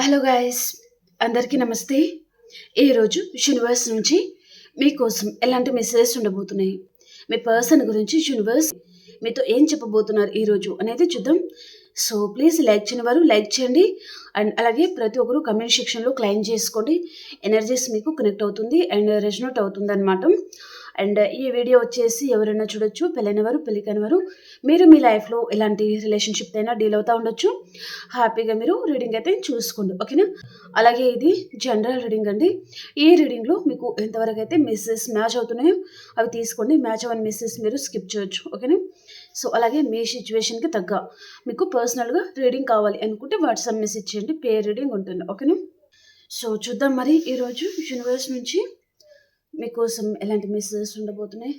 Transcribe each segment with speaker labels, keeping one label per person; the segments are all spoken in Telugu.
Speaker 1: హలో గైస్, అందరికీ నమస్తే. ఈరోజు యూనివర్స్ నుంచి మీకోసం ఎలాంటి మెసేజెస్ ఉండబోతున్నాయి, మీ పర్సన్ గురించి యూనివర్స్ మీతో ఏం చెప్పబోతున్నారు ఈరోజు అనేది చూద్దాం. సో ప్లీజ్ లైక్ చేయని వారు లైక్ చేయండి, అండ్ అలాగే ప్రతి ఒక్కరు కమెంట్ సెక్షన్లో క్లైమ్ చేసుకోండి. ఎనర్జీస్ మీకు కనెక్ట్ అవుతుంది అండ్ రెజొనేట్ అవుతుంది అనమాట. అండ్ ఈ వీడియో వచ్చేసి ఎవరైనా చూడొచ్చు, పెళ్ళైన వారు పెళ్ళి కాని వారు, మీరు మీ లైఫ్లో ఎలాంటి రిలేషన్షిప్ అయినా డీల్ అవుతూ ఉండొచ్చు. హ్యాపీగా మీరు రీడింగ్ అయితే చూసుకోండి, ఓకేనా. అలాగే ఇది జనరల్ రీడింగ్ అండి. ఈ రీడింగ్లో మీకు ఎంతవరకు అయితే మెసేజ్ మ్యాచ్ అవుతున్నాయో అవి తీసుకోండి, మ్యాచ్ అవ్వని మెసేజ్ మీరు స్కిప్ చేయొచ్చు, ఓకేనా. సో అలాగే మీ సిచ్యువేషన్కి తగ్గ మీకు పర్సనల్గా రీడింగ్ కావాలి అనుకుంటే వాట్సాప్ మెసేజ్ చేయండి, పే రీడింగ్ ఉంటుంది, ఓకేనా. సో చూద్దాం మరి ఈరోజు యూనివర్స్ నుంచి మీకోసం ఎలాంటి మెసేజెస్ ఉండబోతున్నాయి.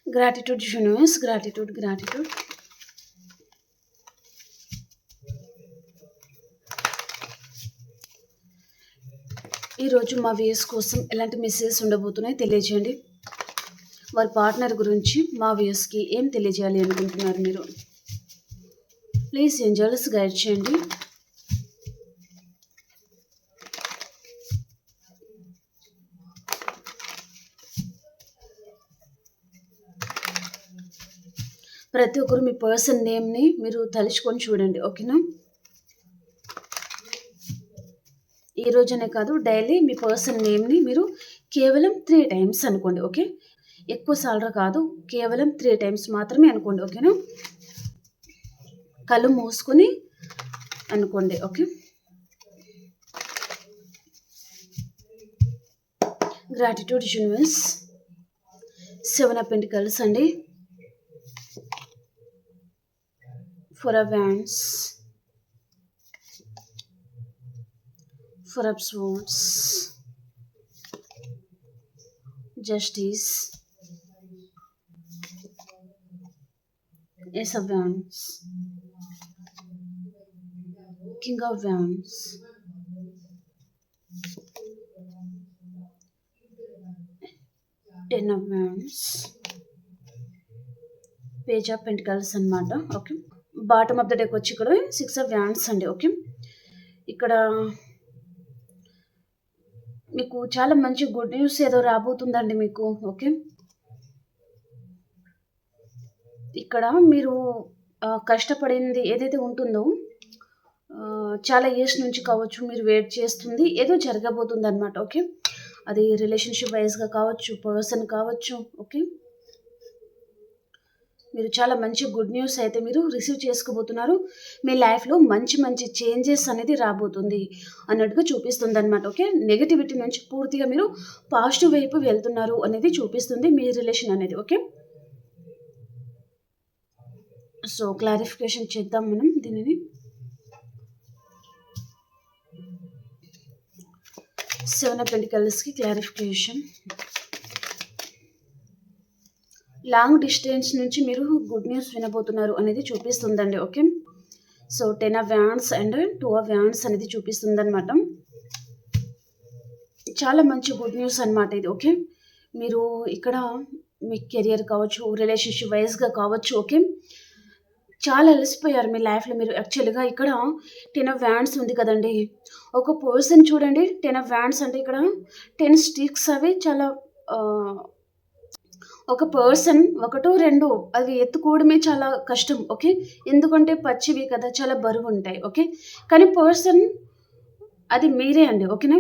Speaker 1: Gratitude universe, gratitude gratitude. ఈరోజు మా వ్యూస్ కోసం ఎలాంటి మెసేజెస్ ఉండబోతున్నాయి తెలియజేయండి. వారి పార్ట్నర్ గురించి మా వ్యూస్కి ఏం తెలియజేయాలి అనుకుంటున్నారు మీరు. ప్లీజ్ ఏంజల్స్ గైడ్ చేయండి. ప్రతి ఒక్కరు మీ పర్సన్ నేమ్ని మీరు తలుచుకొని చూడండి, ఓకేనా. ఈ రోజునే కాదు, డైలీ మీ పర్సన్ నేమ్ని మీరు కేవలం 3 టైమ్స్ అనుకోండి, ఓకే. ఎక్కువ సార్లు కాదు, కేవలం 3 టైమ్స్ మాత్రమే అనుకోండి, ఓకేనా. కళ్ళు మూసుకొని అనుకోండి, okay. Gratitude universe, 7 of pentacles అండి, 4 of wands, 4 of swords, justice, ace of wands, king of wands, 10 of wands, page of pentacles అన్నమాట, okay. Bottom of the deck వచ్చి ఇక్కడ 6 of wands అండి, ఓకే. ఇక్కడ మీకు చాలా మంచి గుడ్ న్యూస్ ఏదో రాబోతుందండి మీకు, ఓకే. ఇక్కడ మీరు కష్టపడింది ఏదైతే ఉంటుందో చాలా ఇయర్స్ నుంచి కావచ్చు, మీరు వెయిట్ చేస్తుంది ఏదో జరగబోతుంది అనమాట, ఓకే. అది రిలేషన్షిప్ వైజ్గా కావచ్చు, పర్సన్ కావచ్చు, ఓకే. మీరు చాలా మంచి గుడ్ న్యూస్ అయితే మీరు రిసీవ్ చేసుకోబోతున్నారు. మీ లైఫ్లో మంచి మంచి చేంజెస్ అనేది రాబోతుంది అన్నట్టుగా చూపిస్తుంది అనమాట, ఓకే. నెగటివిటీ నుంచి పూర్తిగా మీరు పాజిటివ్ వైపు వెళ్తున్నారు అనేది చూపిస్తుంది మీ రిలేషన్ అనేది, ఓకే. సో క్లారిఫికేషన్ చేద్దాం మనం దీనిని. 7 of Pentaclesకి క్లారిఫికేషన్. లాంగ్ డిస్టెన్స్ నుంచి మీరు గుడ్ న్యూస్ వినబోతున్నారు అనేది చూపిస్తుందండి, okay. So 10 of wands and 2 of wands అనేది చూపిస్తుంది అనమాట. చాలా మంచి గుడ్ న్యూస్ అనమాట ఇది, ఓకే. మీరు ఇక్కడ మీ కెరియర్ కావచ్చు, రిలేషన్షిప్ వైజ్గా కావచ్చు, ఓకే. చాలా అలసిపోయారు మీ లైఫ్లో మీరు యాక్చువల్గా. ఇక్కడ 10 of wands ఉంది కదండి, ఒక పర్సన్ చూడండి. 10 of wands అంటే ఇక్కడ 10 స్టిక్స్ అవి చాలా ఒక పర్సన్ ఒకటో రెండో అవి ఎత్తుకోవడమే చాలా కష్టం, ఓకే. ఎందుకంటే పచ్చివి కదా, చాలా బరువు ఉంటాయి, ఓకే. కానీ పర్సన్ అది మీరే అండి, ఓకేనా.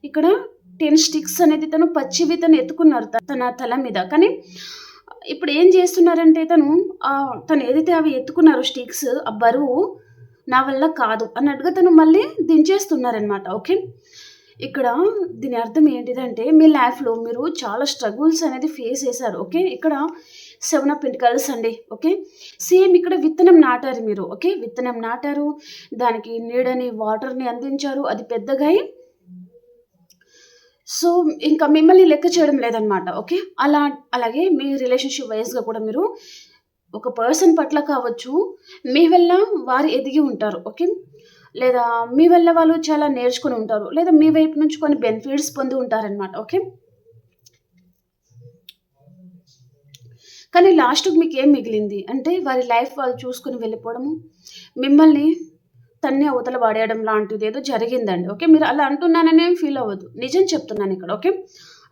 Speaker 1: ఇక్కడ 10 స్టిక్స్ అనేది తను పచ్చివి తను ఎత్తుకున్నారు తన తల మీద. కానీ ఇప్పుడు ఏం చేస్తున్నారంటే తను ఏదైతే అవి ఎత్తుకున్నారో స్టిక్స్, ఆ బరువు నా వల్ల కాదు అన్నట్టుగా తను మళ్ళీ దించేస్తున్నారనమాట, ఓకే. ఇక్కడ దీని అర్థం ఏంటిదంటే మీ లైఫ్లో మీరు చాలా స్ట్రగుల్స్ అనేది ఫేస్ చేశారు, ఓకే. ఇక్కడ 7 of Pentacles అండి, ఓకే. సేమ్ ఇక్కడ విత్తనం నాటారు మీరు, ఓకే. విత్తనం నాటారు, దానికి నీడని వాటర్ని అందించారు, అది పెద్దగా సో ఇంకా మిమ్మల్ని లెక్క చేయడం లేదనమాట, ఓకే. అలాగే మీ రిలేషన్షిప్ వైజ్గా కూడా మీరు ఒక పర్సన్ పట్ల కావచ్చు, మీ వల్ల వారు ఎదిగి ఉంటారు, ఓకే. లేదా మీ వల్ల వాళ్ళు చాలా నేర్చుకుని ఉంటారు, లేదా మీ వైపు నుంచి కొన్ని బెనిఫిట్స్ పొంది ఉంటారనమాట, ఓకే. కానీ లాస్ట్‌కి మీకేం మిగిలింది అంటే వారి లైఫ్ వాళ్ళు చూసుకొని వెళ్ళిపోవడము, మిమ్మల్ని తన్ని అవతల పడేయడం లాంటిది ఏదో జరిగిందండి. ఓకే. మీరు అలా అంటున్నానని ఏం ఫీల్ అవ్వద్దు. నిజం చెప్తున్నాను ఇక్కడ. ఓకే.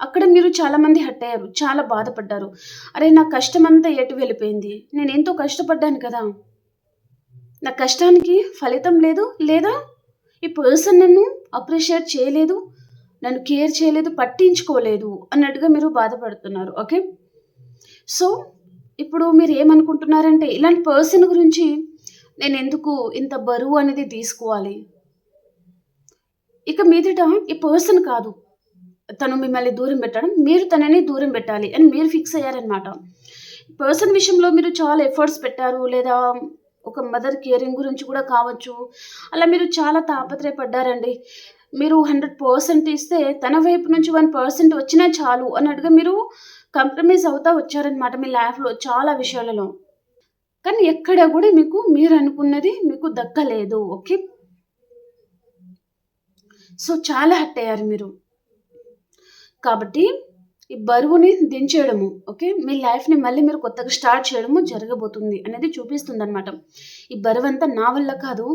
Speaker 1: అక్కడ మీరు చాలామంది హర్ట్ అయ్యారు. చాలా బాధపడ్డారు. అరే! నా కష్టమంతా ఎటు వెళ్ళిపోయింది. నేనెంతో కష్టపడ్డాను కదా! నా కష్టానికి ఫలితం లేదు. లేదా ఈ పర్సన్ నన్ను అప్రిషియేట్ చేయలేదు. నన్ను కేర్ చేయలేదు, పట్టించుకోలేదు అన్నట్టుగా మీరు బాధపడుతున్నారు. ఓకే. సో, ఇప్పుడు మీరేమనుకుంటున్నారంటే ఇలాంటి పర్సన్ గురించి నేనెందుకు ఇంత బరువు అనేది తీసుకోవాలి? ఇక మీదట ఈ పర్సన్ కాదు. తను మిమ్మల్ని దూరం పెట్టడం, మీరు తనని దూరం పెట్టాలి అని మీరు ఫిక్స్ అయ్యారనమాట. పర్సన్ విషయంలో మీరు చాలా ఎఫర్ట్స్ పెట్టారు. లేదా ఒక మదర్ కేరింగ్ గురించి కూడా కావచ్చు. అలా మీరు చాలా తాపత్రయపడ్డారండి. మీరు 100% ఇస్తే తన వైపు నుంచి 1% వచ్చినా చాలు అన్నట్టుగా మీరు కాంప్రమైజ్ అవుతా వచ్చారనమాట మీ లైఫ్‌లో చాలా విషయాలలో. కానీ ఎక్కడ గూడా మీకు మీరనుకున్నది మీకు దక్కలేదు. ఓకే. సో, చాలా హర్ట్ అయ్యారు మీరు. కాబట్టి ఈ బరువుని దించేయడము, ఓకే. మీ లైఫ్‌ని మళ్ళీ మీరు కొత్తగా స్టార్ట్ చేయడము జరగబోతుంది అనేది చూపిస్తుందనమాట. ఈ బరువంతా నా వల్ల కాదు.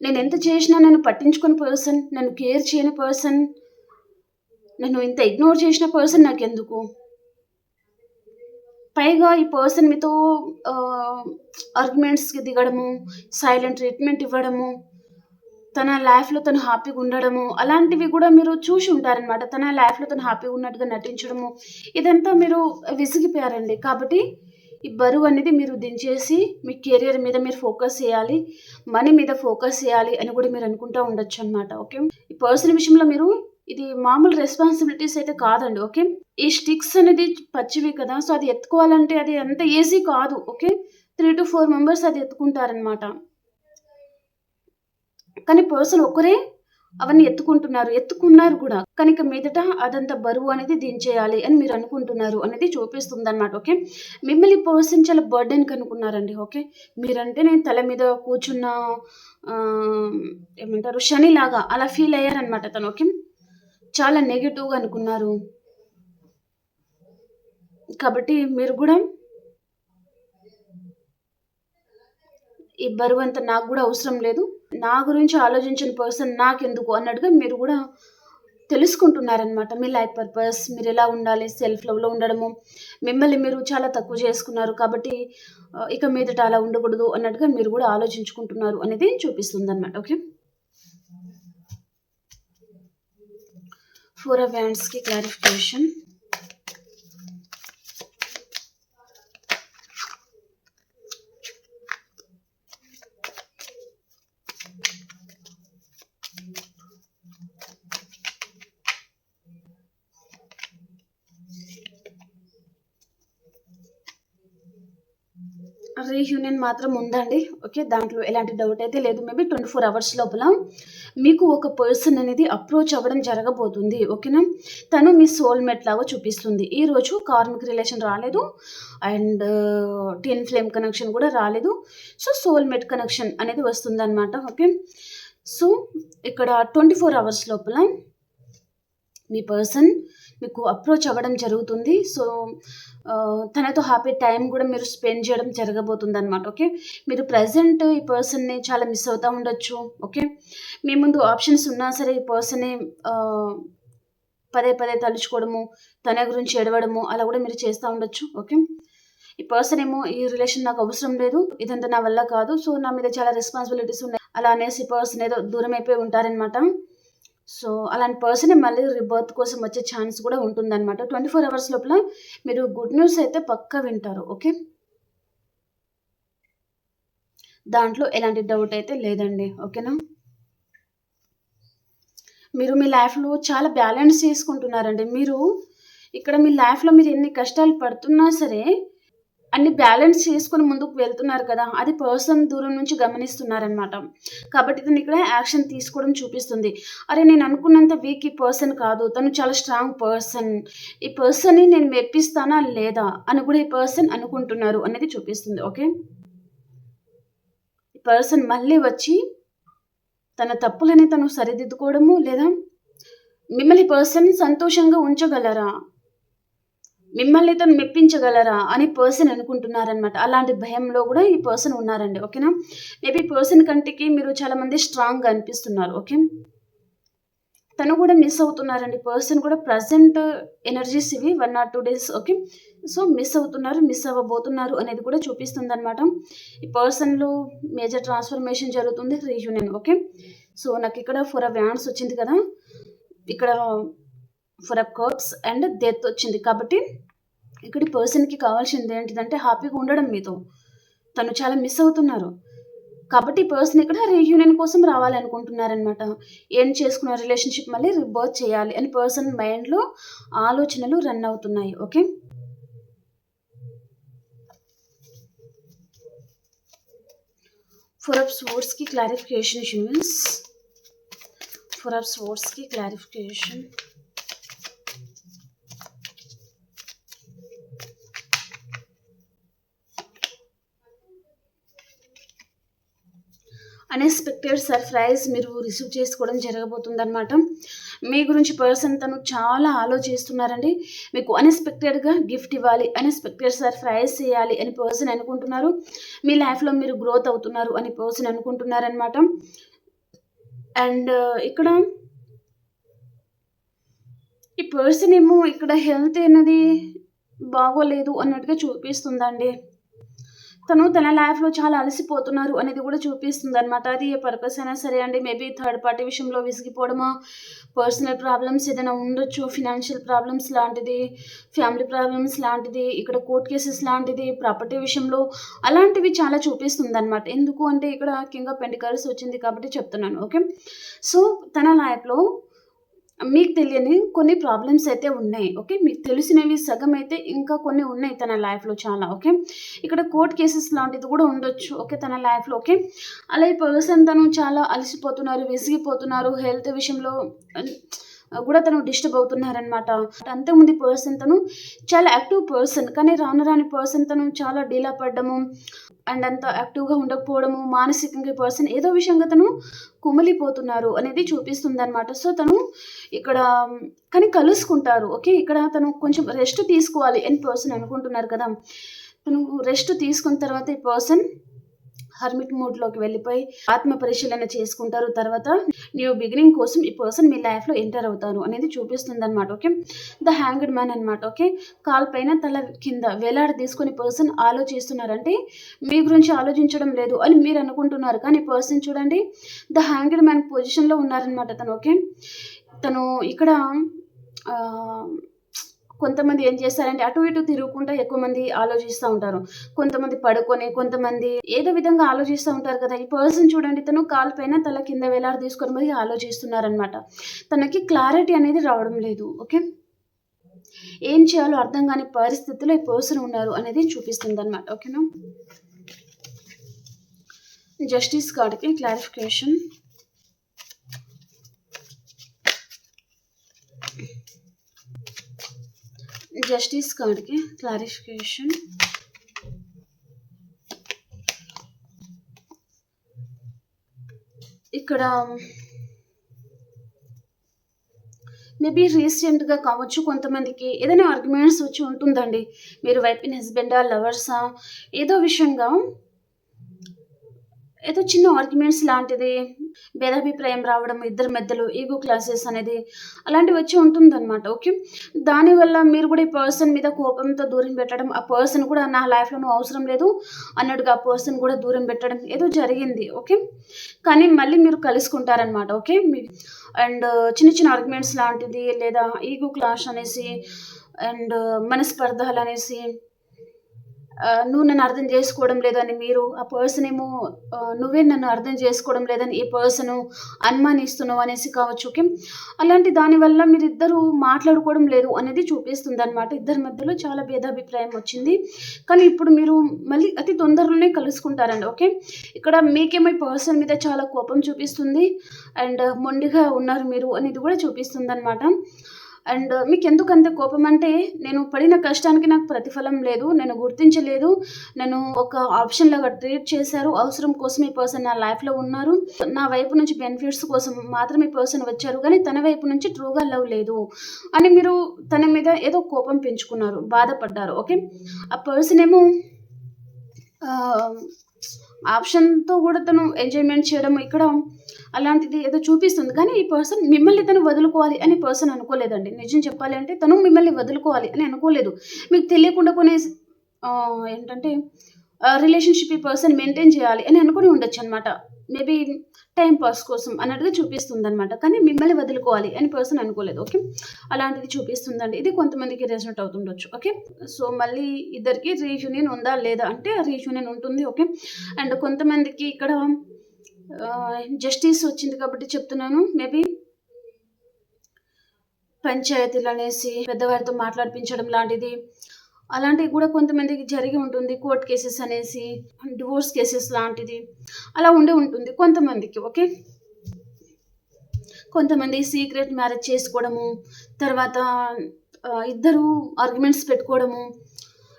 Speaker 1: నేనెంత చేసినా నన్ను పట్టించుకోని పర్సన్, నన్ను కేర్ చేయని పర్సన్, నన్ను ఇంత ఇగ్నోర్ చేసిన పర్సన్ నాకెందుకు? పైగా ఈ పర్సన్ మీతో ఆర్గ్యుమెంట్స్‌కి దిగడము, సైలెంట్ ట్రీట్‌మెంట్ ఇవ్వడము, తన లైఫ్‌లో తను హ్యాపీగా ఉండడము, అలాంటివి గూడా మీరు చూసి ఉంటారనమాట. తన లైఫ్‌లో తను హ్యాపీగా ఉన్నట్టుగా నటించడము, ఇదంతా మీరు విసిగిపోయారండి. కాబట్టి ఈ బరువనేది మీరు దించేసి మీ కెరియర్ మీద మీరు ఫోకస్ చేయాలి. మనీ మీద ఫోకస్ చేయాలి అని గూడా మీరు అనుకుంటా ఉండొచ్చనమాట. ఓకే. ఈ పర్సన్ విషయంలో మీరు ఇది మామూలు రెస్పాన్సిబిలిటీస్ అయితే కాదండి. ఓకే. ఈ స్టిక్స్ అనేది పచ్చివి కదా! సో, అది ఎత్తుకోవాలంటే అది అంత ఈజీ కాదు. ఓకే. 3-4 మెంబర్స్ అది ఎత్తుకుంటారనమాట. కానీ పర్సన్ ఒక్కరే అవన్నీ ఎత్తుకున్నారు కూడా. కానీ ఇక మీదట అదంతా బరువు అనేది దించేయాలి అని మీరు అనుకుంటున్నారు అనేది చూపిస్తుందనమాట. ఓకే. మిమ్మల్ని పర్సన్ చాలా బర్డెన్‌కి అనుకున్నారండి. ఓకే. మీరంటే నేను తల మీద కూర్చున్న ఏమంటారు శనిలాగా అలా ఫీల్ అయ్యారనమాట తను. ఓకే. చాలా నెగెటివ్‌గా అనుకున్నారు. కాబట్టి మీరు గూడా ఈ బరువంతా నాకు గూడా అవసరం లేదు. నా గురించి ఆలోచించిన పర్సన్ నాకెందుకు అన్నట్టుగా మీరు గూడా తెలుసుకుంటున్నారనమాట. మీ లైఫ్ పర్పస్, మీరెలా ఉండాలి, సెల్ఫ్ లవ్‌లో ఉండడము, మిమ్మల్ని మీరు చాలా తక్కువ చేసుకున్నారు. కాబట్టి ఇక మీదట అలా ఉండకూడదు అన్నట్టుగా మీరు గూడా ఆలోచించుకుంటున్నారు అనేది చూపిస్తుందనమాట. ఓకే. 4 ఆఫ్ హ్యాండ్స్‌కి క్లారిఫికేషన్. రీయూనియన్ మాత్రం ఉందండి. ఓకే. దాంట్లో ఎలాంటి డౌట్ అయితే లేదు. మేబీ 24 అవర్స్ లోపల మీకు ఒక పర్సన్ అనేది అప్రోచ్ అవ్వడం జరగబోతుంది. ఓకేనా. తను మీ సోల్‌మేట్ లాగా చూపిస్తుంది. ఈరోజు కార్మిక్ రిలేషన్ రాలేదు. అండ్ ట్విన్ ఫ్లేమ్ కనెక్షన్ కూడా రాలేదు. సో, సోల్‌మేట్ కనెక్షన్ అనేది వస్తుందనమాట. ఓకే. సో, ఇక్కడ 24 అవర్స్ లోపల మీ పర్సన్ మీకు అప్రోచ్ అవ్వడం జరుగుతుంది. సో, తనతో హ్యాపీ టైమ్ గూడా మీరు స్పెండ్ చేయడం జరగబోతుందనమాట. ఓకే. మీరు ప్రెజెంట్ ఈ పర్సన్‌ని చాలా మిస్ అవుతా ఉండొచ్చు. ఓకే. మీ ముందు ఆప్షన్స్ ఉన్నా సరే ఈ పర్సన్‌ని పదే పదే తలుచుకోవడము, తన గురించి ఏడవడము అలా గూడా మీరు చేస్తా ఉండొచ్చు. ఓకే. ఈ పర్సన్ ఏమో ఈ రిలేషన్ నాకు అవసరం లేదు. ఇదంతా నా వల్ల కాదు. సో, నా మీద చాలా రెస్పాన్సిబిలిటీస్ ఉన్నాయి. అలా అనేసి పర్సన్ ఏదో దూరం అయిపోయి ఉంటారనమాట. సో, అలాంటి పర్సనే మళ్ళీ రీబర్త్ కోసం వచ్చే ఛాన్స్ కూడా ఉంటుందనమాట. 24 అవర్స్ లోపల మీరు గుడ్ న్యూస్ అయితే పక్కా వింటారు. ఓకే. దాంట్లో ఎలాంటి డౌట్ అయితే లేదండి. ఓకేనా. మీరు మీ లైఫ్‌లో చాలా బ్యాలెన్స్ చేసుకుంటున్నారండి. మీరు ఇక్కడ మీ లైఫ్‌లో మీరు ఎన్ని కష్టాలు పడుతున్నా సరే అన్ని బ్యాలెన్స్ చేసుకొని ముందుకు వెళ్తున్నారు కదా! అది పర్సన్ దూరం నుంచి గమనిస్తున్నారనమాట. కాబట్టి తను ఇక్కడ యాక్షన్ తీసుకోవడం చూపిస్తుంది. అరే! నేను అనుకున్నంత వీక్ ఈ పర్సన్ కాదు. తను చాలా స్ట్రాంగ్ పర్సన్. ఈ పర్సన్‌ని నేను మెప్పిస్తానా లేదా అని కూడా ఈ పర్సన్ అనుకుంటున్నారు అనేది చూపిస్తుంది. ఓకే. ఈ పర్సన్ మళ్ళీ వచ్చి తన తప్పులని తను సరిదిద్దుకోవడము లేదా మిమ్మల్ని పర్సన్ సంతోషంగా ఉంచగలరా? మిమ్మల్ని తను మెప్పించగలరా అని పర్సన్ అనుకుంటున్నారనమాట. అలాంటి భయంలో కూడా ఈ పర్సన్ ఉన్నారండి. ఓకేనా? మేబీ పర్సన్ కంటికి మీరు చాలా మంది స్ట్రాంగ్‌గా అనిపిస్తున్నారు. ఓకే. తను కూడా మిస్ అవుతున్నారండి. పర్సన్ కూడా ప్రెజెంట్ ఎనర్జీస్ ఇవి 1 or 2 days. Okay. So, miss అవుతున్నారు, మిస్ అవ్వబోతున్నారు అనేది కూడా చూపిస్తుందనమాట. ఈ పర్సన్‌లో మేజర్ ట్రాన్స్‌ఫర్మేషన్ జరుగుతుంది. రీయూనియన్. ఓకే. సో, నాకిక్కడ 4 ఆఫ్ వ్యాండ్స్ వచ్చింది కదా! ఇక్కడ 4 ఆఫ్ కప్స్ అండ్ డెత్ వచ్చింది. కాబట్టి ఇక్కడ ఈ పర్సన్‌కి కావాల్సింది ఏంటిదంటే హ్యాపీగా ఉండడం మీతో. తను చాలా మిస్ అవుతున్నారు. కాబట్టి ఈ పర్సన్ ఇక్కడ రీయూనియన్ కోసం రావాలనుకుంటున్నారనమాట. ఎండ్ చేసుకున్న రిలేషన్‌షిప్ మళ్ళీ రీబర్త్ చేయాలి అని పర్సన్ మైండ్‌లో ఆలోచనలు రన్ అవుతున్నాయి. ఓకే. ఫోర్ ఆఫ్ స్వోర్డ్స్‌కి క్లారిఫికేషన్ యూనివర్స్. ఫోర్ ఆఫ్ స్వోర్డ్స్‌కి క్లారిఫికేషన్. అన్‌ఎక్స్‌పెక్టెడ్ సర్ప్రైజ్ మీరు రిసీవ్ చేసుకోవడం జరగబోతుందనమాట. మీ గురించి పర్సన్ తను చాలా ఆలోచిస్తున్నారండి. మీకు అన్‌ఎక్స్‌పెక్టెడ్‌గా గిఫ్ట్ ఇవ్వాలి, అన్‌ఎక్స్‌పెక్టెడ్ సర్ప్రైజ్ చేయాలి అని పర్సన్ అనుకుంటున్నారు. మీ లైఫ్‌లో మీరు గ్రోత్ అవుతున్నారు అని పర్సన్ అనుకుంటున్నారనమాట. అండ్ ఇక్కడ ఈ పర్సన్ ఏమో ఇక్కడ హెల్త్ అనేది బాగోలేదు అన్నట్టుగా చూపిస్తుందండి. తను తన లైఫ్‌లో చాలా అలసిపోతున్నారు అనేది కూడా చూపిస్తుందనమాట. అది ఏ పర్పస్ అయినా సరే అండి. మేబీ థర్డ్ పార్టీ విషయంలో విసిగిపోవడమా, పర్సనల్ ప్రాబ్లమ్స్ ఏదైనా ఉండొచ్చు. ఫినాన్షియల్ ప్రాబ్లమ్స్ లాంటిది, ఫ్యామిలీ ప్రాబ్లమ్స్ లాంటిది, ఇక్కడ కోర్ట్ కేసెస్ లాంటిది, ప్రాపర్టీ విషయంలో అలాంటివి చాలా చూపిస్తుందనమాట. ఎందుకు అంటే ఇక్కడ కింగ్ ఆఫ్ పెంటికల్స్ వచ్చింది కాబట్టి చెప్తున్నాను. ఓకే. సో, తన లైఫ్‌లో మీకు తెలియని కొన్ని ప్రాబ్లమ్స్ అయితే ఉన్నాయి. ఓకే. మీకు తెలిసినవి సగం అయితే ఇంకా కొన్ని ఉన్నాయి తన లైఫ్‌లో చాలా. ఓకే. ఇక్కడ కోర్ట్ కేసెస్ లాంటిది కూడా ఉండొచ్చు. ఓకే. తన లైఫ్‌లో. ఓకే. అలా ఈ పర్సన్ తను చాలా అలసిపోతున్నారు, విసిగిపోతున్నారు. హెల్త్ విషయంలో కూడా తను డిస్టర్బ్ అవుతున్నారనమాట. అంతకుముందు ఈ పర్సన్ తను చాలా యాక్టివ్ పర్సన్. కానీ రాను రాని పర్సన్ తను చాలా డీలా పడ్డము అండ్ అంత యాక్టివ్‌గా ఉండకపోవడము, మానసికంగా ఈ పర్సన్ ఏదో విషయంగా తను కుమిలిపోతున్నారు అనేది చూపిస్తుందనమాట. సో, తను ఇక్కడ కానీ కలుసుకుంటారు. ఓకే. ఇక్కడ తను కొంచెం రెస్ట్ తీసుకోవాలి అని పర్సన్ అనుకుంటున్నారు కదా! తను రెస్ట్ తీసుకున్న తర్వాత ఈ పర్సన్ హర్మిట్ మోడ్‌లోకి వెళ్ళిపోయి ఆత్మ పరిశీలన చేసుకుంటారు. తర్వాత న్యూ బిగినింగ్ కోసం ఈ పర్సన్ మీ లైఫ్‌లో ఎంటర్ అవుతారు అనేది చూపిస్తుందనమాట. ఓకే. ద హ్యాంగ్డ్ మ్యాన్ అనమాట. ఓకే. కాలు పైన తల కింద వేలాడదీసుకొని పర్సన్ ఆలోచిస్తున్నారంటే మీ గురించి ఆలోచించడం లేదు అని మీరు అనుకుంటున్నారు. కానీ పర్సన్ చూడండి ద హ్యాంగ్డ్ మ్యాన్ పొజిషన్‌లో ఉన్నారనమాట తను. ఓకే. తను ఇక్కడ ఆహ్, కొంతమంది ఏం చేస్తారంటే అటు ఇటు తిరుగుకుంటా ఎక్కువ మంది ఆలోచిస్తా ఉంటారు. కొంతమంది పడుకొని, కొంతమంది ఏదో విధంగా ఆలోచిస్తా ఉంటారు కదా! ఈ పర్సన్ చూడండి తను కాలు పైన తల కింద వేలాడదీసుకొని మరి ఆలోచిస్తున్నారనమాట. తనకి క్లారిటీ అనేది రావడం లేదు. ఓకే. ఏం చేయాలో అర్థం కాని పరిస్థితిలో ఈ పర్సన్ ఉన్నారు అనేది చూపిస్తుందనమాట. ఓకేనా? జస్టిస్ కార్డ్‌కి క్లారిఫికేషన్. జస్టిస్ కార్డ్‌కి క్లారిఫికేషన్. ఇక్కడ మేబీ రీసెంట్‌గా కావచ్చు కొంతమందికి ఏదైనా ఆర్గ్యుమెంట్స్ వచ్చి ఉంటుందండి. మీరు వైఫ్ అండ్ హస్బెండా, లవర్సా ఏదో విషయంగా ఏదో చిన్న ఆర్గ్యుమెంట్స్ లాంటిది, భేదాభిప్రాయం రావడం ఇద్దరి మధ్యలో ఈగో క్లాషెస్ అనేది అలాంటివి వచ్చి ఉంటుందనమాట. ఓకే. దానివల్ల మీరు కూడా ఈ పర్సన్ మీద కోపంతో దూరం పెట్టడం, ఆ పర్సన్ కూడా నా లైఫ్‌లో నువ్వు అవసరం లేదు అన్నట్టుగా ఆ పర్సన్ కూడా దూరం పెట్టడం ఏదో జరిగింది. ఓకే. కానీ మళ్ళీ మీరు కలుసుకుంటారనమాట. ఓకే. అండ్ చిన్న చిన్న ఆర్గ్యుమెంట్స్ లాంటిది లేదా ఈగో క్లాష్ అనేసి అండ్ మనస్పర్ధలనేసి నువ్వు నన్ను అర్థం చేసుకోవడం లేదని మీరు, ఆ పర్సన్ ఏమో నువ్వే నన్ను అర్థం చేసుకోవడం లేదని ఈ పర్సను అనుమానిస్తున్నావు అనేసి కావచ్చు. ఓకే. అలాంటి దానివల్ల మీరిద్దరూ మాట్లాడుకోవడం లేదు అనేది చూపిస్తుందనమాట. ఇద్దరి మధ్యలో చాలా భేదాభిప్రాయం వచ్చింది. కానీ ఇప్పుడు మీరు మళ్ళీ అతి తొందరలోనే కలుసుకుంటారండి. ఓకే. ఇక్కడ మీకేమో ఈ పర్సన్ మీద చాలా కోపం చూపిస్తుంది అండ్ మొండిగా ఉన్నారు మీరు అనేది కూడా చూపిస్తుందనమాట. అండ్ మీకెందుకు అంత కోపం అంటే, నేను పడిన కష్టానికి నాకు ప్రతిఫలం లేదు. నేను గుర్తించలేదు. నేను ఒక ఆప్షన్ లాగా ట్రీట్ చేశారు. అవసరం కోసం ఈ పర్సన్ నా లైఫ్‌లో ఉన్నారు. నా వైపు నుంచి బెనిఫిట్స్ కోసం మాత్రమే ఈ పర్సన్ వచ్చారు. కానీ తన వైపు నుంచి ట్రూగా లవ్ లేదు అని మీరు తన మీద ఏదో కోపం పెంచుకున్నారు. బాధపడ్డారు. ఓకే. ఆ పర్సన్ ఏమో ఆహ్, ఆప్షన్‌తో కూడా తను ఎంజాయ్‌మెంట్ చేయడం ఇక్కడ అలాంటిది ఏదో చూపిస్తుంది. కానీ ఈ పర్సన్ మిమ్మల్ని తను వదులుకోవాలి అని పర్సన్ అనుకోలేదండి. నిజం చెప్పాలి అంటే తను మిమ్మల్ని వదులుకోవాలి అని అనుకోలేదు. మీకు తెలియకుండా కొన్ని ఏంటంటే రిలేషన్‌షిప్ ఈ పర్సన్ మెయింటైన్ చేయాలి అని అనుకుని ఉండొచ్చనమాట. మేబీ టైమ్ పాస్ కోసం అన్నట్టుగా చూపిస్తుందనమాట. కానీ మిమ్మల్ని వదులుకోవాలి అని పర్సన్ అనుకోలేదు. ఓకే. అలాంటిది చూపిస్తుందండి. ఇది కొంతమందికి రెసొనేట్ అవుతుండొచ్చు. ఓకే. సో, మళ్ళీ ఇద్దరికీ రీయూనియన్ ఉందా? లేదా? అంటే రీయూనియన్ ఉంటుంది. ఓకే. అండ్ కొంతమందికి ఇక్కడ జస్టిస్ వచ్చింది కాబట్టి చెప్తున్నాను. మేబీ పంచాయతీలనేసి పెద్దవారితో మాట్లాడిపించడం లాంటిది, అలాంటివి కూడా కొంతమందికి జరిగి ఉంటుంది. కోర్ట్ కేసెస్ అనేసి, డివోర్స్ కేసెస్ లాంటిది అలా ఉండి ఉంటుంది కొంతమందికి. ఓకే. కొంతమంది సీక్రెట్ మ్యారేజ్ చేసుకోవడము, తర్వాత ఇద్దరు ఆర్గ్యుమెంట్స్ పెట్టుకోవడము.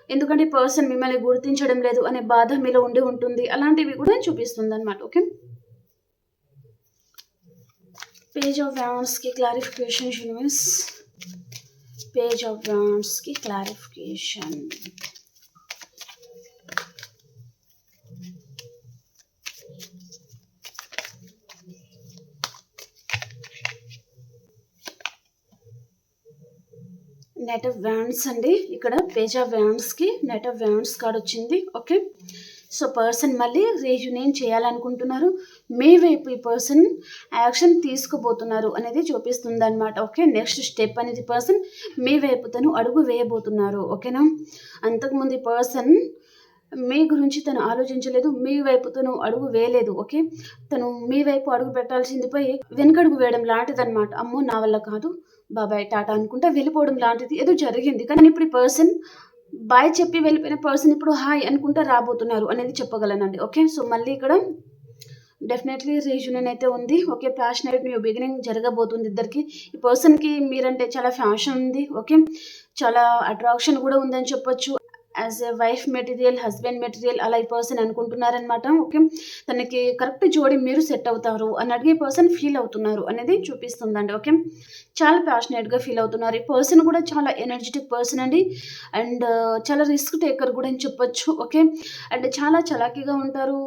Speaker 1: ఎందుకంటే పర్సన్ మిమ్మల్ని గుర్తించడం లేదు అనే బాధ మీలో ఉండి ఉంటుంది. అలాంటివి కూడా చూపిస్తుందనమాట. ఓకే. పేజ్ ఆఫ్ వాండ్స్‌కి క్లారిఫికేషన్ యూనివర్స్. పేజ్ ఆఫ్ వాండ్స్‌కి క్లారిఫికేషన్. నైట్ ఆఫ్ వాండ్స్ అండి. ఇక్కడ పేజ్ ఆఫ్ వాండ్స్‌కి నైట్ ఆఫ్ వాండ్స్ కార్డ్ వచ్చింది. ఓకే. సో, పర్సన్ మళ్ళీ రీయూనియన్ చేయాలనుకుంటున్నారు. మీ వైపు ఈ పర్సన్ యాక్షన్ తీసుకోబోతున్నారు అనేది చూపిస్తుందనమాట. ఓకే. నెక్స్ట్ స్టెప్ అనేది పర్సన్ మీ వైపు తను అడుగు వేయబోతున్నారు. ఓకేనా. అంతకుముందు ఈ పర్సన్ మీ గురించి తను ఆలోచించలేదు. మీ వైపు తను అడుగు వేయలేదు. ఓకే. తను మీ వైపు అడుగు పెట్టాల్సింది పోయి వెనకడుగు వేయడం లాంటిదనమాట. అమ్మో! నా వల్ల కాదు, బాబాయ్ టాటా అనుకుంటా వెళ్ళిపోవడం లాంటిది ఏదో జరిగింది. కానీ ఇప్పుడు ఈ పర్సన్ బాయ్ చెప్పి వెళ్ళిపోయిన పర్సన్ ఇప్పుడు హాయ్ అనుకుంటా రాబోతున్నారు అనేది చెప్పగలనండి. ఓకే. సో, మళ్ళీ ఇక్కడ డెఫినెట్లీ రీయూనియన్ అయితే ఉంది. ఓకే. ప్యాషనేట్ న్యూ బిగినింగ్ జరగబోతుంది ఇద్దరికి. ఈ పర్సన్‌కి మీరంటే చాలా ఫ్యాషన్ ఉంది. ఓకే. చాలా అట్రాక్షన్ కూడా ఉందని చెప్పొచ్చు. As a wife material, husband material అలా ఈ పర్సన్ అనుకుంటున్నారనమాట. ఓకే. తనకి కరెక్ట్ జోడి మీరు సెట్ అవుతారు అన్నట్టుగా ఈ పర్సన్ ఫీల్ అవుతున్నారు అనేది చూపిస్తుందండి. ఓకే. చాలా ప్యాషనేట్‌గా ఫీల్ అవుతున్నారు. ఈ పర్సన్ కూడా చాలా ఎనర్జిటిక్ పర్సన్ అండి. అండ్ చాలా రిస్క్ టేకర్ కూడా అని చెప్పొచ్చు. ఓకే. అండ్ చాలా చలాకీగా ఉంటారు.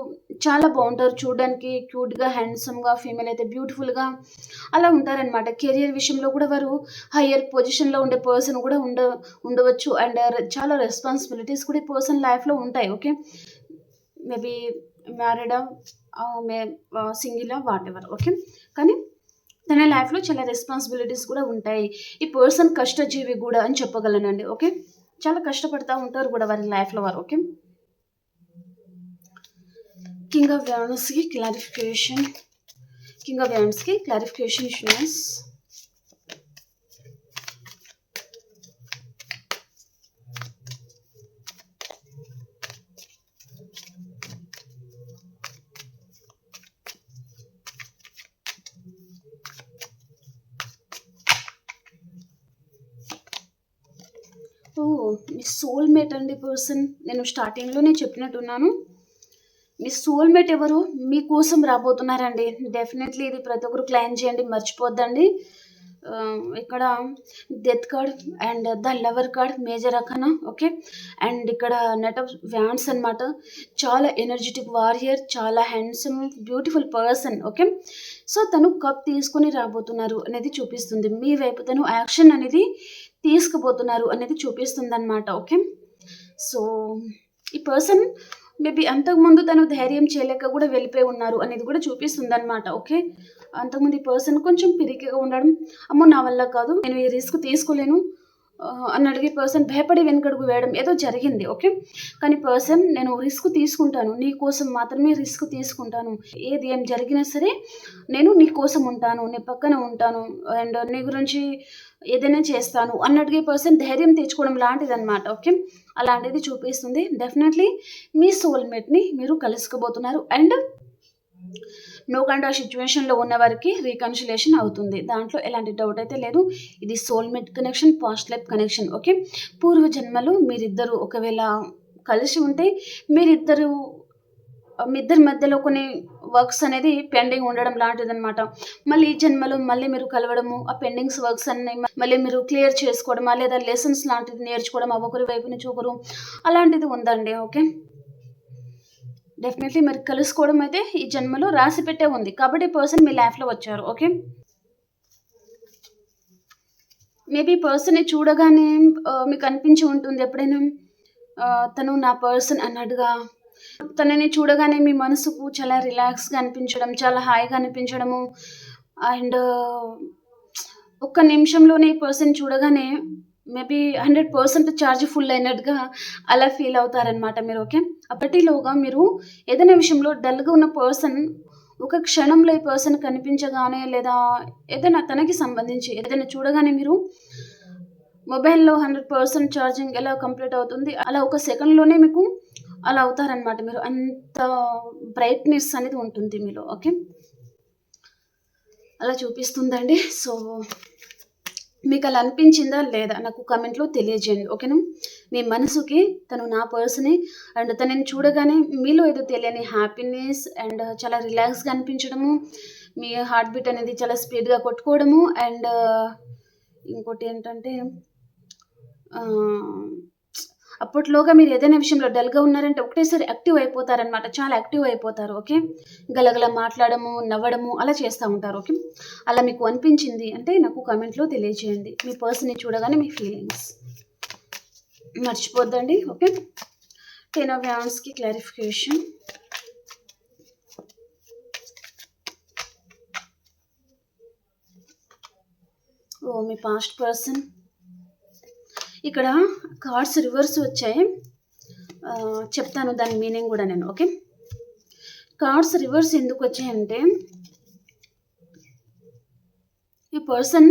Speaker 1: చాలా బాగుంటారు చూడడానికి. క్యూట్‌గా, హ్యాండ్సమ్‌గా, ఫీమేల్ అయితే బ్యూటిఫుల్‌గా అలా ఉంటారనమాట. కెరియర్ విషయంలో కూడా వారు హయ్యర్ పొజిషన్‌లో ఉండే పర్సన్ కూడా ఉండవచ్చు. అండ్ చాలా రెస్పాన్సిబిలిటీస్ కూడా ఈ పర్సన్ లైఫ్‌లో ఉంటాయి. ఓకే. మేబీ మ్యారీడా, సింగిలా వాటెవర్. ఓకే. కానీ తన లైఫ్‌లో చాలా రెస్పాన్సిబిలిటీస్ కూడా ఉంటాయి. ఈ పర్సన్ కష్టజీవి కూడా అని చెప్పగలనండి. ఓకే. చాలా కష్టపడతా ఉంటారు కూడా వారి లైఫ్‌లో వారు. ఓకే. కింగ్ ఆఫ్ వాండ్స్‌కి క్లారిఫికేషన్. కింగ్ ఆఫ్ వాండ్స్‌కి క్లారిఫికేషన్ యూనివర్స్. మీ సోల్‌మేట్ అండి పర్సన్. నేను స్టార్టింగ్‌లోనే చెప్పినట్టున్నాను. మీ సోల్‌మేట్ ఎవరు? మీకోసం రాబోతున్నారండి. డెఫినెట్‌లీ ఇది ప్రతి ఒక్కరు క్లెయిమ్ చేయండి. మర్చిపోద్దండి. ఇక్కడ death card and the lover card major arcana. Okay. And ఇక్కడ నైట్ ఆఫ్ వాండ్స్ అనమాట. చాలా ఎనర్జిటిక్ వారియర్, చాలా handsome, beautiful person. Okay. So, తను కప్ తీసుకొని రాబోతున్నారు అనేది చూపిస్తుంది. మీ వైపు తను యాక్షన్ అనేది తీసుకుపోతున్నారు అనేది చూపిస్తుందనమాట. ఓకే. సో, ఈ పర్సన్ మేబీ అంతకుముందు తను ధైర్యం చేయలేక కూడా వెళ్ళిపోయి ఉన్నారు అనేది కూడా చూపిస్తుందనమాట. ఓకే. అంతకుముందు ఈ పర్సన్ కొంచెం పిరికిగా ఉండడం, అమ్మో! నా వల్ల కాదు, నేను ఈ రిస్క్ తీసుకోలేను అన్నట్టుగా ఈ పర్సన్ భయపడి వెనకడుగు వేయడం ఏదో జరిగింది. ఓకే. కానీ పర్సన్ నేను రిస్క్ తీసుకుంటాను. నీ కోసం మాత్రమే రిస్క్ తీసుకుంటాను. ఏం జరిగినా సరే నేను నీ కోసం ఉంటాను. నీ పక్కన ఉంటాను. అండ్ నీ గురించి ఏదైనా చేస్తాను అన్నట్టుగా ఈ పర్సన్ ధైర్యం తెచ్చుకోవడం లాంటిదనమాట. ఓకే. అలాంటిది చూపిస్తుంది. డెఫినెట్‌లీ మీ సోల్‌మేట్‌ని మీరు కలుసుకోబోతున్నారు. అండ్ నో కంటే ఆ సిచ్యువేషన్లో ఉన్న వారికి రీకన్సిలేషన్ అవుతుంది. దాంట్లో ఎలాంటి డౌట్ అయితే లేదు. ఇది soulmate connection, past life connection. Okay. పూర్వ జన్మలో మీరిద్దరు ఒకవేళ కలిసి ఉంటే మీరిద్దరు మీ ఇద్దరి మధ్యలో కొన్ని వర్క్స్ అనేది పెండింగ్ ఉండడం లాంటిదనమాట. మళ్ళీ ఈ జన్మలో మళ్ళీ మీరు కలవడము, ఆ పెండింగ్స్ వర్క్స్ అన్నీ మళ్ళీ మీరు క్లియర్ చేసుకోవడమా, లేదా లెసన్స్ లాంటిది నేర్చుకోవడమా ఒకరి వైపు నుంచి ఒకరు, అలాంటిది ఉందండి. ఓకే. డెఫినెట్లీ మరి కలుసుకోవడం అయితే ఈ జన్మలో రాసి పెట్టే ఉంది. కాబట్టి పర్సన్ మీ లైఫ్లో వచ్చారు. ఓకే. మేబీ పర్సన్ని చూడగానే మీకు అనిపించి ఉంటుంది ఎప్పుడైనా తను నా పర్సన్ అన్నట్టుగా. తనని చూడగానే మీ మనసుకు చాలా రిలాక్స్‌గా అనిపించడం, చాలా హాయిగా అనిపించడము. అండ్ ఒక్క నిమిషంలోనే ఈ పర్సన్ చూడగానే మేబీ 100% ఛార్జ్ ఫుల్ అయినట్టుగా అలా ఫీల్ అవుతారనమాట మీరు. ఓకే. అప్పటిలోగా మీరు ఏదైనా విషయంలో డల్‌గా ఉన్న పర్సన్ ఒక క్షణంలో ఈ పర్సన్ కనిపించగానే, లేదా ఏదైనా తనకి సంబంధించి ఏదైనా చూడగానే మీరు మొబైల్‌లో 100% ఛార్జింగ్ ఎలా కంప్లీట్ అవుతుంది, అలా ఒక సెకండ్‌లోనే మీకు అలా అవుతారనమాట మీరు. అంత బ్రైట్‌నెస్ అనేది ఉంటుంది మీలో. ఓకే. అలా చూపిస్తుందండి. సో, మీకలా అనిపించిందా లేదా? నాకు కామెంట్‌లో తెలియజేయండి. ఓకేనా? మీ మనసుకి తను నా పర్సనే అండ్ తనని చూడగానే మీలో ఏదో తెలియని హ్యాపీనెస్ అండ్ చాలా రిలాక్స్‌గా అనిపించడము, మీ హార్ట్ బీట్ అనేది చాలా స్పీడ్‌గా కొట్టుకోవడము అండ్ ఇంకోటేంటంటే ఆహ్, అప్పట్లోగా మీరు ఏదైనా విషయంలో డల్‌గా ఉన్నారంటే ఒకటేసారి యాక్టివ్ అయిపోతారనమాట. చాలా యాక్టివ్ అయిపోతారు. ఓకే. గలగల మాట్లాడము, నవ్వడము అలా చేస్తా ఉంటారు. ఓకే. అలా మీకు అనిపించింది అంటే నాకు కామెంట్‌లో తెలియజేయండి. మీ పర్సన్‌ని చూడగానే మీ ఫీలింగ్స్. మర్చిపోద్దండి. ఓకే. 10 ఆఫ్ వ్యాండ్స్‌కి క్లారిఫికేషన్. మీ పాస్ట్ పర్సన్. ఇక్కడ కార్డ్స్ రివర్స్ వచ్చాయి. చెప్తాను దాని మీనింగ్ కూడా నేను. ఓకే. కార్డ్స్ రివర్స్ ఎందుకు వచ్చాయంటే ఈ పర్సన్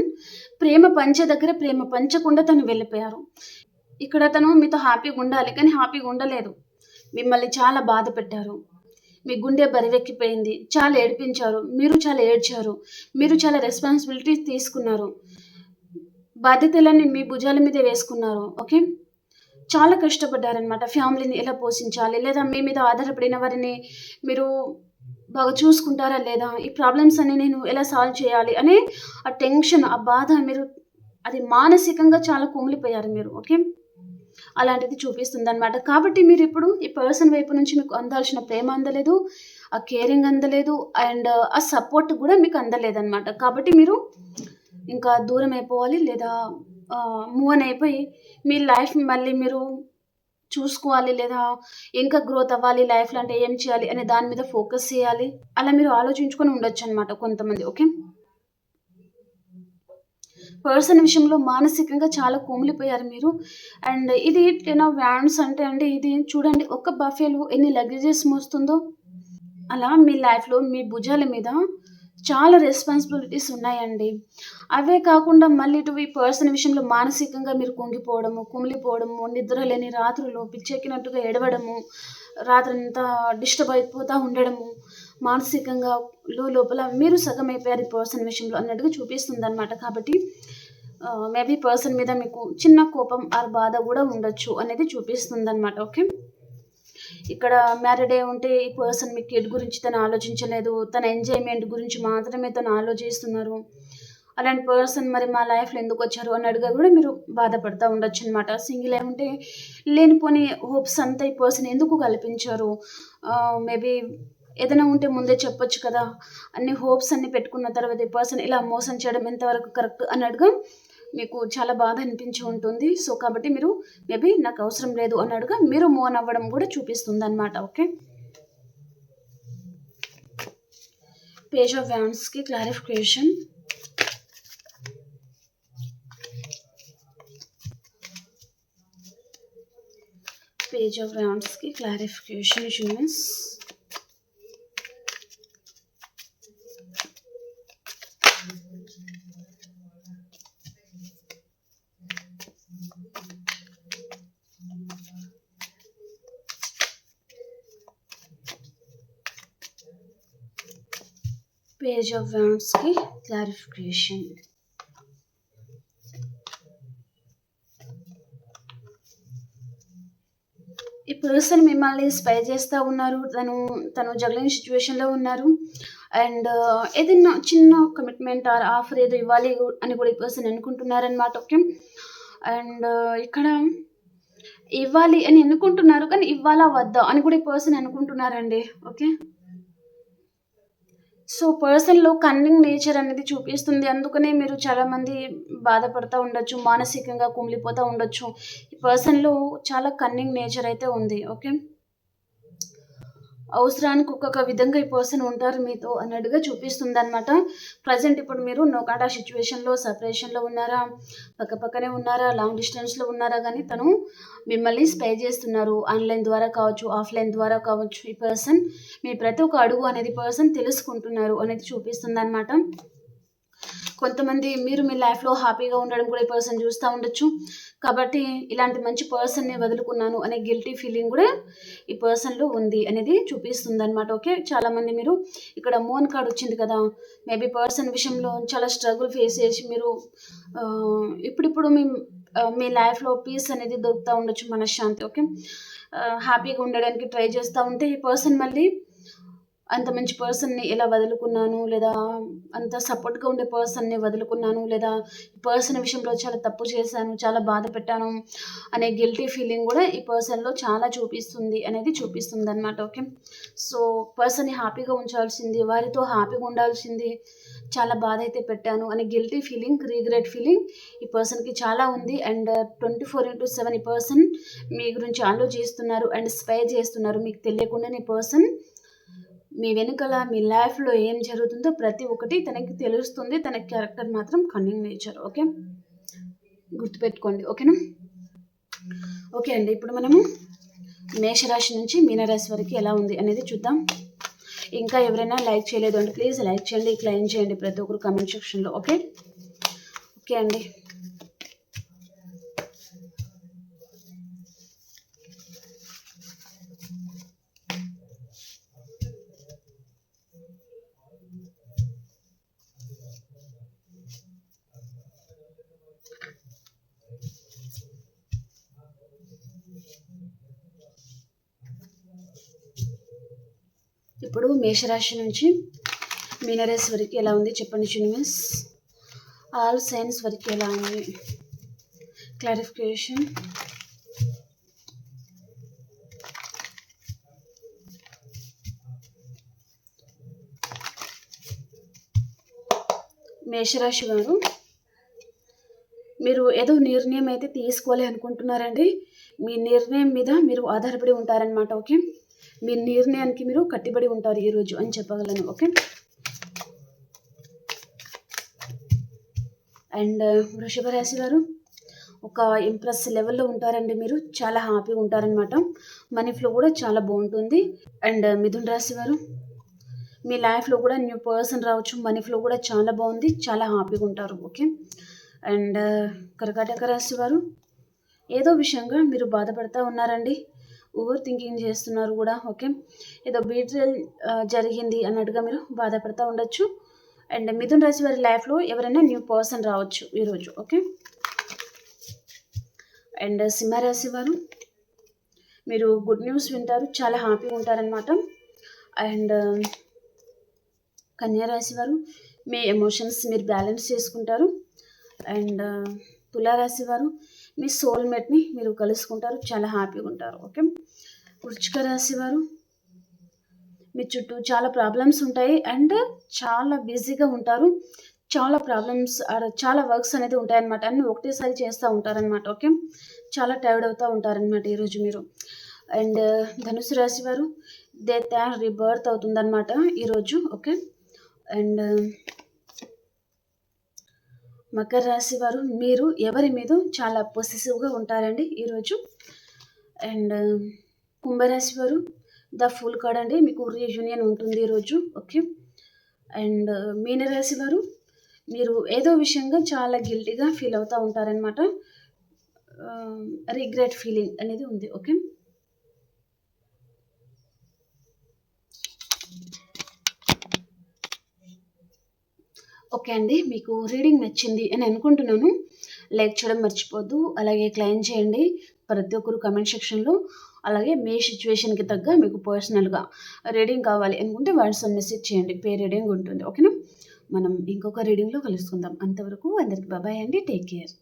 Speaker 1: ప్రేమ పంచే దగ్గర ప్రేమ పంచకుండా తను వెళ్ళిపోయారు. ఇక్కడ తను మీతో హ్యాపీగా ఉండాలి కానీ హ్యాపీగా ఉండలేదు. మిమ్మల్ని చాలా బాధ పెట్టారు. మీ గుండె బరువెక్కిపోయింది. చాలా ఏడిపించారు. మీరు చాలా ఏడ్చారు. మీరు చాలా రెస్పాన్సిబిలిటీ తీసుకున్నారు. బాధ్యతలన్నీ మీ భుజాల మీదే వేసుకున్నారు. ఓకే. చాలా కష్టపడ్డారనమాట. ఫ్యామిలీని ఎలా పోషించాలి, లేదా మీ మీద ఆధారపడిన వారిని మీరు బాగా చూసుకుంటారా లేదా, ఈ ప్రాబ్లమ్స్ అన్ని నేను ఎలా సాల్వ్ చేయాలి అనే ఆ టెన్షన్, ఆ బాధ మీరు అది మానసికంగా చాలా కుమిలిపోయారు మీరు. ఓకే. అలాంటిది చూపిస్తుందనమాట. కాబట్టి మీరిప్పుడు ఈ పర్సన్ వైపు నుంచి మీకు అందాల్సిన ప్రేమ అందలేదు, ఆ కేరింగ్ అందలేదు అండ్ ఆ సపోర్ట్ కూడా మీకు అందలేదనమాట. కాబట్టి మీరు ఇంకా దూరం అయిపోవాలి, లేదా మూవ్ ఆన్ అయిపోయి మీ లైఫ్ మళ్ళీ మీరు చూసుకోవాలి, లేదా ఇంకా గ్రోత్ అవ్వాలి లైఫ్‌లో అంటే ఏం చేయాలి అనే దాని మీద ఫోకస్ చేయాలి. అలా మీరు ఆలోచించుకొని ఉండొచ్చనమాట కొంతమంది. ఓకే. పర్సన్ విషయంలో మానసికంగా చాలా కుమిలిపోయారు మీరు. అండ్ ఇది 10 ఆఫ్ వ్యాండ్స్ అంటే అండి ఇది చూడండి, ఒక్క బఫెలో ఎన్ని లగేజెస్ మోస్తుందో. అలా మీ లైఫ్‌లో మీ భుజాల మీద చాలా రెస్పాన్సిబిలిటీస్ ఉన్నాయండి. అవే కాకుండా మళ్ళీ ఇటు ఈ పర్సన్ విషయంలో మానసికంగా మీరు కుంగిపోవడము, కుమిలిపోవడము, నిద్ర లేని రాత్రులు పిచ్చెక్కినట్టుగా ఏడవడము, రాత్రంతా డిస్టర్బ్ అయిపోతా ఉండడము, మానసికంగా లోపల మీరు సగమైపోయారు ఈ పర్సన్ విషయంలో అన్నట్టుగా చూపిస్తుందనమాట. కాబట్టి మేబీ పర్సన్ మీద మీకు చిన్న కోపం ఆర్ బాధ కూడా ఉండొచ్చు అనేది చూపిస్తుందనమాట. ఓకే. ఇక్కడ మ్యారీడ్ అయి ఉంటే ఈ పర్సన్ మీ కిడ్ గురించి తను ఆలోచించలేదు. తన ఎంజాయ్‌మెంట్ గురించి మాత్రమే తను ఆలోచిస్తున్నారు. అలాంటి పర్సన్ మరి మా లైఫ్‌లో ఎందుకొచ్చారు అన్నట్టుగా కూడా మీరు బాధపడతా ఉండొచ్చనమాట. సింగిల్ అయి ఉంటే లేనిపోని హోప్స్ అంతా ఈ పర్సన్ ఎందుకు కల్పించారు? మేబీ ఏదైనా ఉంటే ముందే చెప్పొచ్చు కదా! అన్ని హోప్స్ అన్నీ పెట్టుకున్న తర్వాత ఈ పర్సన్ ఇలా మోసం చేయడం ఎంతవరకు కరెక్ట్ అన్నట్టుగా మీకు చాలా బాధ అనిపించి ఉంటుంది. సో, కాబట్టి మీరు మేబీ నాకు అవసరం లేదు అన్నట్టుగా మీరు మూవ్ ఆన్ అవ్వడం కూడా చూపిస్తుందనమాట. ఓకే. పేజ్ ఆఫ్ వ్యాండ్స్‌కి క్లారిఫికేషన్. పేజ్ ఆఫ్ వ్యాండ్స్‌కి క్లారిఫికేషన్ యూనివర్స్. పేజ్ ఆఫ్ వాండ్స్కి క్లారిఫికేషన్. ఈ పర్సన్ మిమ్మల్ని స్పై చేస్తూ ఉన్నారు. తను జగ్లింగ్ సిచ్యువేషన్లో ఉన్నారు. అండ్ ఏదైనా చిన్న కమిట్మెంట్ ఆర్ ఆఫర్ ఏదో ఇవ్వాలి అని కూడా ఈ పర్సన్ అనుకుంటున్నారనమాట. ఓకే. అండ్ ఇక్కడ ఇవ్వాలి అని అనుకుంటున్నారు, కానీ ఇవ్వాలా వద్దా అని కూడా ఈ పర్సన్ అనుకుంటున్నారండి. ఓకే. సో పర్సన్లో కన్నింగ్ నేచర్ అనేది చూపిస్తుంది. అందుకనే మీరు చాలామంది బాధపడుతూ ఉండొచ్చు, మానసికంగా కుమిలిపోతూ ఉండొచ్చు. ఈ పర్సన్లో చాలా కన్నింగ్ నేచర్ అయితే ఉంది. ఓకే. అవసరానికి ఒక్కొక్క విధంగా ఈ పర్సన్ ఉంటారు మీతో అన్నట్టుగా చూపిస్తుంది అనమాట. ప్రజెంట్ ఇప్పుడు మీరు నో కాంటాక్ట్ సిచ్యువేషన్లో, సపరేషన్లో ఉన్నారా, పక్కపక్కనే ఉన్నారా, లాంగ్ డిస్టెన్స్లో ఉన్నారా, కానీ తను మిమ్మల్ని స్పై చేస్తున్నారు. ఆన్లైన్ ద్వారా కావచ్చు, ఆఫ్లైన్ ద్వారా కావచ్చు. ఈ పర్సన్ మీ ప్రతి ఒక్క అడుగు అనేది పర్సన్ తెలుసుకుంటున్నారు అనేది చూపిస్తుంది అనమాట. కొంతమంది మీరు మీ లైఫ్లో హ్యాపీగా ఉండడం కూడా ఈ పర్సన్ చూస్తూ ఉండొచ్చు. కాబట్టి ఇలాంటి మంచి పర్సన్ని వదులుకున్నాను అనే గిల్టీ ఫీలింగ్ కూడా ఈ పర్సన్లో ఉంది అనేది చూపిస్తుంది అనమాట. ఓకే. చాలామంది మీరు ఇక్కడ మోన్ కార్డ్ వచ్చింది కదా, మేబీ పర్సన్ విషయంలో చాలా స్ట్రగుల్ ఫేస్ చేసి మీరు ఇప్పుడిప్పుడు మీ లైఫ్లో పీస్ అనేది దొరుకుతూ ఉండొచ్చు, మనశ్శాంతి. ఓకే. హ్యాపీగా ఉండడానికి ట్రై చేస్తూ ఉంటే ఈ పర్సన్ మళ్ళీ అంత మంచి పర్సన్ని ఎలా వదులుకున్నాను, లేదా అంత సపోర్ట్గా ఉండే పర్సన్ని వదులుకున్నాను, లేదా ఈ పర్సన్ విషయంలో చాలా తప్పు చేశాను, చాలా బాధ పెట్టాను అనే గిల్టీ ఫీలింగ్ కూడా ఈ పర్సన్లో చాలా చూపిస్తుంది అనేది చూపిస్తుంది అనమాట. ఓకే. సో పర్సన్ని హ్యాపీగా ఉంచాల్సింది, వారితో హ్యాపీగా ఉండాల్సింది, చాలా బాధ అయితే పెట్టాను అనే గిల్టీ ఫీలింగ్, రీగ్రెట్ ఫీలింగ్ ఈ పర్సన్కి చాలా ఉంది. అండ్ 24/7 ఈ పర్సన్ మీ గురించి ఆలోచిస్తున్నారు అండ్ స్పై చేస్తున్నారు. మీకు తెలియకుండానే ఈ పర్సన్ మీ వెనుకల మీ లైఫ్లో ఏం జరుగుతుందో ప్రతి ఒక్కటి తనకి తెలుస్తుంది. తన క్యారెక్టర్ మాత్రం కన్నింగ్ నేచర్. ఓకే. గుర్తుపెట్టుకోండి. ఓకేనా. ఓకే అండి, ఇప్పుడు మనము మేషరాశి నుంచి మీనరాశి వరకు ఎలా ఉంది అనేది చూద్దాం. ఇంకా ఎవరైనా లైక్ చేయలేదు అంటే ప్లీజ్ లైక్ చేయండి, క్లైమ్ చేయండి ప్రతి ఒక్కరు కామెంట్ సెక్షన్లో. ఓకే. ఓకే అండి. ఇప్పుడు మేషరాశి నుంచి మీనరాశి వరకు ఎలా ఉంది చెప్పండి యూనివర్స్. ఆల్ సైన్స్ వరకు ఎలా ఉంది క్లారిఫికేషన్. మేషరాశి వారు మీరు ఏదో నిర్ణయం అయితే తీసుకోవాలి అనుకుంటున్నారండి. మీ నిర్ణయం మీద మీరు ఆధారపడి ఉంటారనమాట. ఓకే. మీ నిర్ణయానికి మీరు కట్టుబడి ఉంటారు ఈరోజు అని చెప్పగలను. ఓకే. అండ్ వృషభ రాశి వారు ఒక ఇంప్రెస్ లెవెల్లో ఉంటారండి. మీరు చాలా హ్యాపీగా ఉంటారనమాట. మనీ ఫ్లో కూడా చాలా బాగుంటుంది. అండ్ మిథున రాశి వారు మీ లైఫ్లో కూడా న్యూ పర్సన్ రావచ్చు, మనీ ఫ్లో కూడా చాలా బాగుంది, చాలా హ్యాపీగా ఉంటారు. ఓకే. అండ్ కర్కాటక రాశి వారు ఏదో విషయంగా మీరు బాధపడుతూ ఉన్నారండి, ఓవర్ థింకింగ్ చేస్తున్నారు కూడా. ఓకే. ఏదో బీట్రేల్ జరిగింది అన్నట్టుగా మీరు బాధపడుతూ ఉండొచ్చు. అండ్ మిథున రాశి వారి లైఫ్లో ఎవరైనా న్యూ పర్సన్ రావచ్చు ఈరోజు. ఓకే. అండ్ సింహరాశి వారు మీరు గుడ్ న్యూస్ వింటారు, చాలా హ్యాపీగా ఉంటారనమాట. అండ్ కన్యా రాశి వారు మీ ఎమోషన్స్ మీరు బ్యాలెన్స్ చేసుకుంటారు. అండ్ తులారాశి వారు మీ సోల్మేట్ని మీరు కలుసుకుంటారు, చాలా హ్యాపీగా ఉంటారు. ఓకే. వృశ్చిక రాశి వారు మీ చుట్టూ చాలా ప్రాబ్లమ్స్ ఉంటాయి అండ్ చాలా బిజీగా ఉంటారు. చాలా ప్రాబ్లమ్స్ చాలా వర్క్స్ అనేది ఉంటాయన్నమాట. అన్నీ ఒకటేసారి చేస్తూ ఉంటారనమాట. ఓకే. చాలా టైర్డ్ అవుతూ ఉంటారనమాట ఈరోజు మీరు. అండ్ ధనుసు రాశి వారు డెత్ అండ్ రీబర్త్ అవుతుందన్నమాట ఈరోజు. ఓకే. అండ్ మకర రాశి వారు మీరు ఎవరి మీద చాలా పొసెసివ్గా ఉంటారండి ఈరోజు. అండ్ కుంభరాశి వారు ద ఫుల్ కార్డ్ అండి, మీకు రీయూనియన్ ఉంటుంది ఈరోజు. ఓకే. అండ్ మీనరాశి వారు మీరు ఏదో విషయంగా చాలా గిల్టీగా ఫీల్ అవుతూ ఉంటారనమాట. రిగ్రెట్ ఫీలింగ్ అనేది ఉంది. ఓకే. ఓకే అండి. మీకు రీడింగ్ నచ్చింది అని అనుకుంటున్నాను. లైక్ చేయడం మర్చిపోద్దు. అలాగే క్లెయిమ్ చేయండి ప్రతి ఒక్కరు కామెంట్ సెక్షన్‌లో. అలాగే మీ సిట్యుయేషన్‌కి తగ్గ మీకు పర్సనల్‌గా రీడింగ్ కావాలి అనుకుంటే వాట్సాప్ మెసేజ్ చేయండి. పే రీడింగ్ ఉంటుంది. ఓకేనా? మనం ఇంకొక రీడింగ్‌లో కలుసుకుందాం. అంతవరకు అందరికి బాయ్ అండి. Take care.